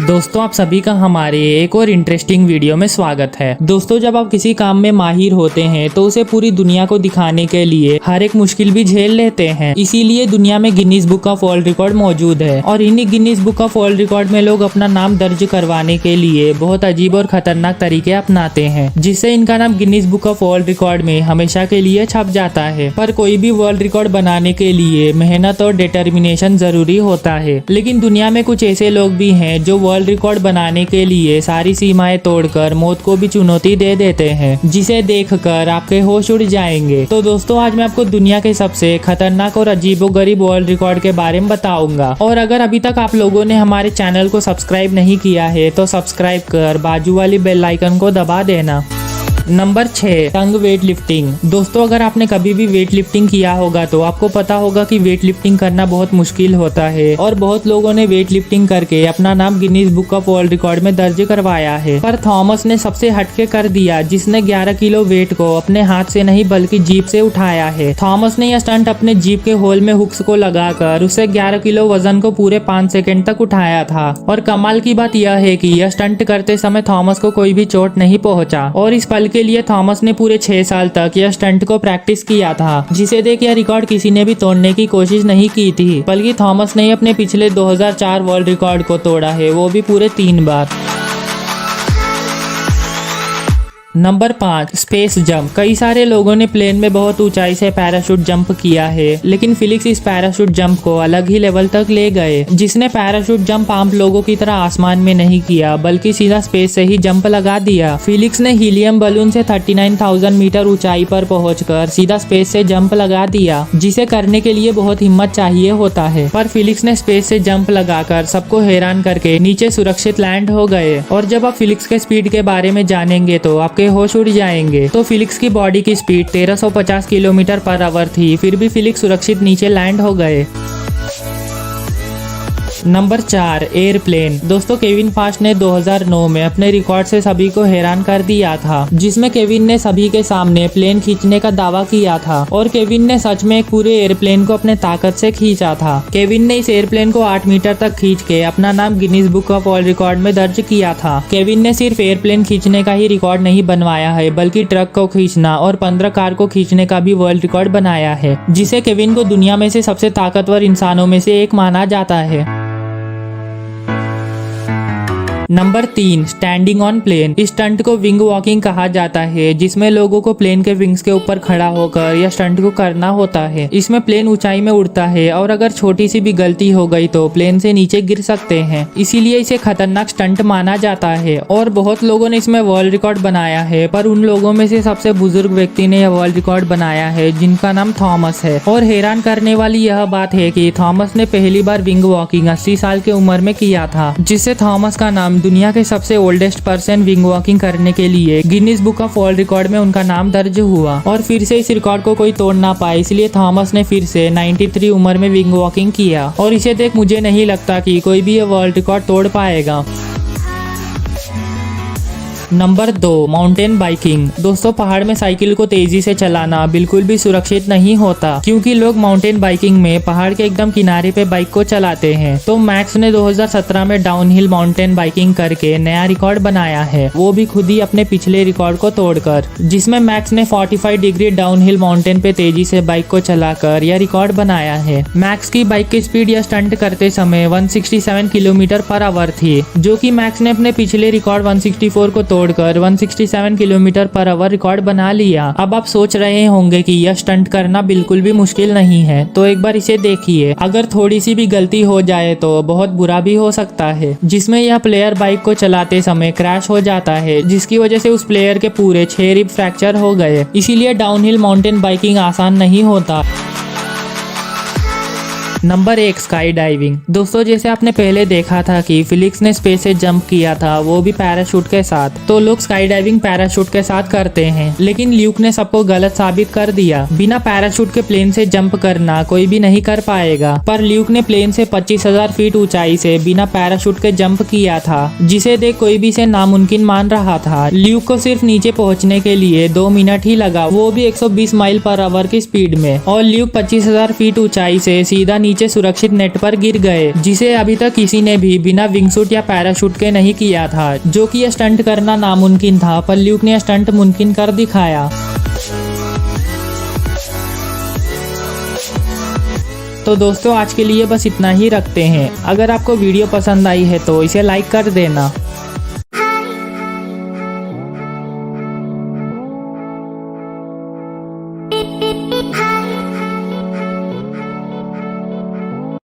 दोस्तों आप सभी का हमारे एक और इंटरेस्टिंग वीडियो में स्वागत है। दोस्तों जब आप किसी काम में माहिर होते हैं तो उसे पूरी दुनिया को दिखाने के लिए हर एक मुश्किल भी झेल लेते हैं। इसीलिए दुनिया में Guinness book of world record मौजूद है और इन्हीं Guinness book of world record में लोग अपना नाम दर्ज करवाने के लिए बहुत अजीब और खतरनाक तरीके अपनाते हैं, जिससे इनका नाम Guinness book of world record में हमेशा के लिए छप जाता है। पर कोई भी वर्ल्ड रिकॉर्ड बनाने के लिए मेहनत और डिटर्मिनेशन जरूरी होता है, लेकिन दुनिया में कुछ ऐसे लोग भी हैं जो वर्ल्ड रिकॉर्ड बनाने के लिए सारी सीमाएं तोड़कर मौत को भी चुनौती दे देते हैं, जिसे देखकर आपके होश उड़ जाएंगे। तो दोस्तों आज मैं आपको दुनिया के सबसे खतरनाक और अजीबोगरीब वर्ल्ड रिकॉर्ड के बारे में बताऊंगा। और अगर अभी तक आप लोगों ने हमारे चैनल को सब्सक्राइब नहीं किया है तो सब्सक्राइब कर बाजू वाली बेल आइकन को दबा देना। नंबर 6, टंग वेट लिफ्टिंग। दोस्तों अगर आपने कभी भी वेट लिफ्टिंग किया होगा तो आपको पता होगा कि वेट लिफ्टिंग करना बहुत मुश्किल होता है और बहुत लोगों ने वेट लिफ्टिंग करके अपना नाम Guinness book of world record में दर्ज करवाया है। पर थॉमस ने सबसे हटके कर दिया, जिसने 11 किलो वेट को अपने हाथ से नहीं बल्कि जीप से उठाया है। थॉमस ने यह स्टंट अपने जीप के होल में हुक्स को लगाकर उससे 11 किलो वजन को पूरे 5 सेकंड तक उठाया था। और कमाल की बात यह है कि यह स्टंट करते समय थॉमस को कोई भी चोट नहीं पहुंचा और इस पल के लिए थॉमस ने पूरे 6 साल तक यह स्टंट को प्रैक्टिस किया था, जिसे देख यह रिकॉर्ड किसी ने भी तोड़ने की कोशिश नहीं की थी। बल्कि थॉमस ने अपने पिछले 2004 वर्ल्ड रिकॉर्ड को तोड़ा है, वो भी पूरे 3 बार। Number 5, space jump. कई सारे लोगों ने प्लेन में बहुत ऊंचाई से पैराशूट जंप किया है, लेकिन फिलिक्स इस पैराशूट जंप को अलग ही लेवल तक ले गए, जिसने पैराशूट जंप आम लोगों की तरह आसमान में नहीं किया बल्कि सीधा स्पेस से ही जंप लगा दिया। फिलिक्स ने हीलियम बलून से 39,000 मीटर ऊंचाई पर पहुंचकर सीधा स्पेस से जंप लगा दिया, जिसे करने के लिए बहुत हिम्मत चाहिए होता है। पर फिलिक्स ने स्पेस से जंप लगाकर सबको हैरान करके नीचे सुरक्षित लैंड हो गए। और जब आप फिलिक्स के स्पीड के बारे में जानेंगे तो आपके होश उड़ जाएंगे। तो फिलिक्स की बॉडी की स्पीड 1350 किलोमीटर पर आवर थी, फिर भी फिलिक्स सुरक्षित नीचे लैंड हो गए। Number 4, airplane. दोस्तों केविन फास्ट ने 2009 में अपने रिकॉर्ड से सभी को हैरान कर दिया था, जिसमें केविन ने सभी के सामने प्लेन खींचने का दावा किया था और केविन ने सच में एक पूरे एयरप्लेन को अपने ताकत से खींचा था। केविन ने इस एयरप्लेन को 8 मीटर तक खींच के अपना नाम Guinness book of world record में दर्ज किया था। केविन ने सिर्फ एयरप्लेन खींचने का ही रिकॉर्ड नहीं बनवाया है, बल्कि ट्रक को खींचना और 15 कार को खींचने का भी वर्ल्ड रिकॉर्ड बनाया है, जिसे केविन को दुनिया में से सबसे ताकतवर इंसानों में से एक माना जाता है। Number 3, standing on plane. इस स्टंट को विंग वॉकिंग कहा जाता है, जिसमें लोगों को प्लेन के विंग्स के ऊपर खड़ा होकर यह स्टंट को करना होता है। इसमें प्लेन ऊंचाई में उड़ता है और अगर छोटी सी भी गलती हो गई तो प्लेन से नीचे गिर सकते हैं, इसीलिए इसे खतरनाक स्टंट माना जाता है। और बहुत लोगों ने इसमें वर्ल्ड रिकॉर्ड बनाया है, पर उन लोगों में से सबसे बुजुर्ग व्यक्ति ने यह वर्ल्ड रिकॉर्ड बनाया है, जिनका नाम थॉमस है। और हैरान करने वाली यह बात है कि थॉमस ने पहली बार विंग वॉकिंग 80 साल की उम्र में किया था, जिससे थॉमस का नाम दुनिया के सबसे ओल्डेस्ट पर्सन विंग वॉकिंग करने के लिए Guinness book of world record में उनका नाम दर्ज हुआ। और फिर से इस रिकॉर्ड को कोई तोड़ ना पाए, इसलिए थॉमस ने फिर से 93 उम्र में विंग वॉकिंग किया। और इसे देख मुझे नहीं लगता कि कोई भी ये वर्ल्ड रिकॉर्ड तोड़ पाएगा। Number 2, mountain biking. दोस्तों पहाड़ में साइकिल को तेजी से चलाना बिल्कुल भी सुरक्षित नहीं होता, क्योंकि लोग माउंटेन बाइकिंग में पहाड़ के एकदम किनारे पे बाइक को चलाते हैं। तो मैक्स ने 2017 में डाउनहिल माउंटेन बाइकिंग करके नया रिकॉर्ड बनाया है, वो भी खुद ही अपने पिछले रिकॉर्ड को तोड़कर, जिसमें मैक्स ने 45 डिग्री डाउनहिल माउंटेन पे तेजी से बाइक को चलाकर यह रिकॉर्ड बनाया है। मैक्स की बाइक की स्पीड यह स्टंट करते समय 167 किलोमीटर पर आवर थी, जो कि मैक्स ने अपने पिछले रिकॉर्ड 164 को तोड़कर 167 किलोमीटर पर आवर रिकॉर्ड बना लिया। अब आप सोच रहे होंगे कि यह स्टंट करना बिल्कुल भी मुश्किल नहीं है, तो एक बार इसे देखिए। अगर थोड़ी सी भी गलती हो जाए तो बहुत बुरा भी हो सकता है, जिसमें यह प्लेयर बाइक को चलाते समय क्रैश हो जाता है, जिसकी वजह से उस प्लेयर के पूरे 6 रिब फ्रैक्चर हो गए। इसीलिए डाउनहिल माउंटेन बाइकिंग आसान नहीं होता। Number 1, sky diving. दोस्तों जैसे आपने पहले देखा था कि फिलिक्स ने स्पेस से जंप किया था, वो भी पैराशूट के साथ, तो लोग स्काई डाइविंग पैराशूट के साथ करते हैं, लेकिन ल्यूक ने सबको गलत साबित कर दिया। बिना पैराशूट के प्लेन से जंप करना कोई भी नहीं कर पाएगा, पर ल्यूक ने प्लेन से 25,000 फीट ऊंचाई से बिना पैराशूट के जंप किया था, जिसे देख कोई भी इसे नामुमकिन मान रहा था। ल्यूक को सिर्फ नीचे पहुंचने के लिए 2 मिनट ही लगा, वो भी 120 माइल पर आवर की स्पीड में। और ल्यूक 25,000 फीट ऊंचाई से सीधा नीचे नीचे सुरक्षित नेट पर गिर गए, जिसे अभी तक किसी ने भी बिना विंगसूट या पैराशूट के नहीं किया था, जो कि यह स्टंट करना नामुमकिन था, पर ल्यूक ने स्टंट मुमकिन कर दिखाया। तो दोस्तों आज के लिए बस इतना ही रखते हैं। अगर आपको वीडियो पसंद आई है तो इसे लाइक कर देना।